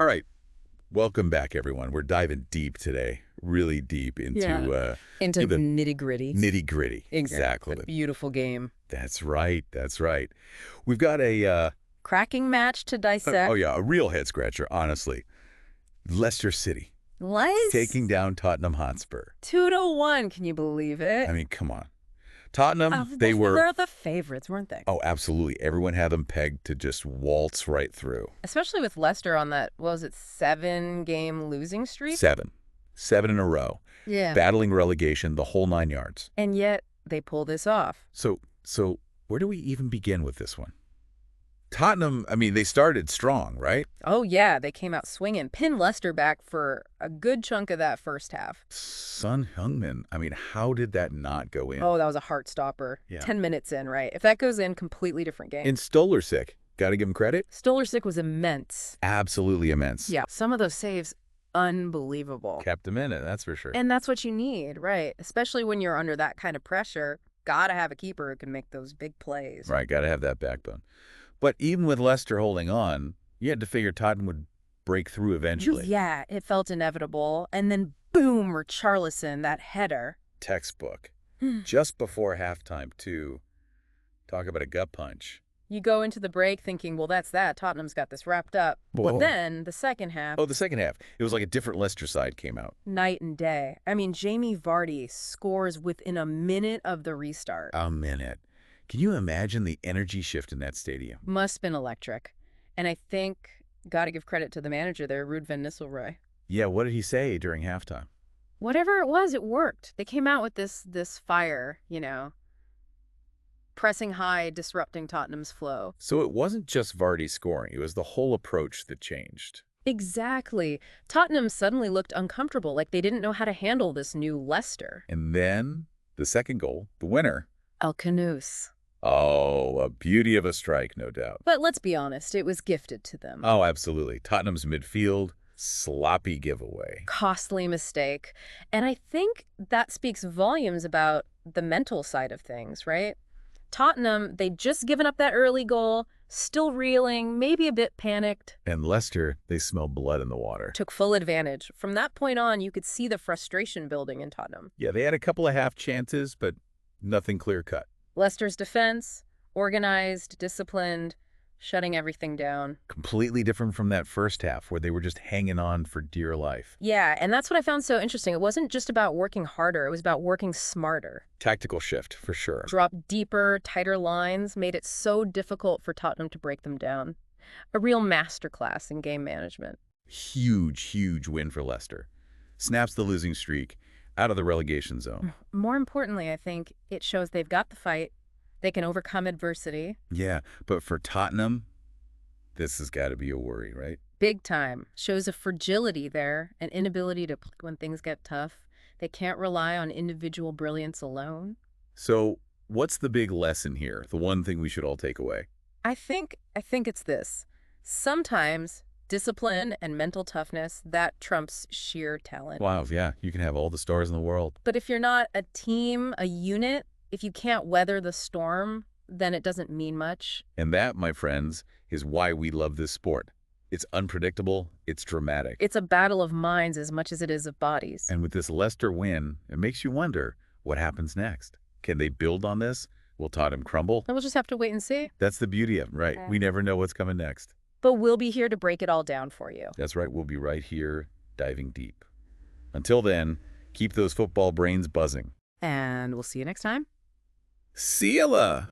All right. Welcome back, everyone. We're diving deep today, really deep Yeah. into Into the nitty-gritty. nitty-gritty. Exactly. Exactly. Beautiful game. That's right. That's right. We've got Cracking match to oh dissect. yeah, a real head scratcher, honestly. Leicester City taking Lice? down Tottenham Hotspur. 2-1. Can you believe it? I mean, come on. Tottenham, Oh, they were, they're the favorites, weren't they? oh, absolutely. Everyone had them pegged to just waltz right through. Especially with Leicester on that, what was it, 7-game losing streak? Seven in a row. Yeah. Battling relegation, the whole 9 yards. And yet they pull this off. So where do we even begin with this one? Tottenham, I mean, they started strong, right? Oh, yeah, they came out swinging. Pinned Leicester back for a good chunk of that first half. Son Heung-min, I mean, how did that not go in? Oh, that was a heart stopper. Yeah. 10 minutes in, right? If that goes in, completely different game. And Stolarczyk, got to give him credit? Stolarczyk was immense. Absolutely immense. Yeah, some of those saves, unbelievable. Kept him in it, that's for sure. And that's what you need, right? Especially when you're under that kind of pressure. Gotta have a keeper who can make those big plays. Right, got to have that backbone. But even with Leicester holding on, you had to figure Tottenham would break through eventually. Yeah, it felt inevitable. And then boom, Richarlison, that header. Textbook. Just before halftime, too. Talk about a gut punch. You go into the break thinking, well, that's that. Tottenham's got this wrapped up. Whoa. But then the second half, Oh, the second half. It was like a different Leicester side came out. night and day. I mean, Jamie Vardy scores within a minute of the restart. A minute. Can you imagine the energy shift in that stadium? Must have been electric. And I think, got to give credit to the manager there, Ruud van Nistelrooy. Yeah, what did he say during halftime? Whatever it was, it worked. They came out with this fire, pressing high, disrupting Tottenham's flow. So it wasn't just Vardy scoring, it was the whole approach that changed. Exactly. Tottenham suddenly looked uncomfortable, like they didn't know how to handle this new Leicester. And then the second goal, the winner. El Canoes. Oh, a beauty of a strike, no doubt. But let's be honest, it was gifted to them. Oh, absolutely. Tottenham's midfield, sloppy giveaway. Costly mistake. And I think that speaks volumes about the mental side of things, right? Tottenham, they'd just given up that early goal, still reeling, maybe a bit panicked. And Leicester, they smell blood in the water. Took full advantage. From that point on, you could see the frustration building in Tottenham. Yeah, they had a couple of half chances, but nothing clear-cut. Leicester's defense, organized, disciplined, shutting everything down. Completely different from that first half where they were just hanging on for dear life. Yeah, and that's what I found so interesting. It wasn't just about working harder, it was about working smarter. Tactical shift, for sure. Drop deeper, tighter lines made it so difficult for Tottenham to break them down. A real masterclass in game management. Huge win for Leicester. Snaps the losing streak out of the relegation zone. More importantly, I think it shows they've got the fight. They can overcome adversity. Yeah, but for Tottenham, this has got to be a worry, right? Big time. Shows a fragility there, an inability to play when things get tough. They can't rely on individual brilliance alone. So what's the big lesson here? The one thing we should all take away? I think it's this. Sometimes discipline and mental toughness, that trumps sheer talent. Wow, yeah, you can have all the stars in the world. But if you're not a team, a unit, if you can't weather the storm, then it doesn't mean much. And that, my friends, is why we love this sport. It's unpredictable, it's dramatic. It's a battle of minds as much as it is of bodies. And with this Leicester win, it makes you wonder what happens next. Can they build on this? Will Tottenham crumble? And we'll just have to wait and see. That's the beauty of it, right? We never know what's coming next. But we'll be here to break it all down for you. That's right, we'll be right here, diving deep. Until then, keep those football brains buzzing. And we'll see you next time. See ya!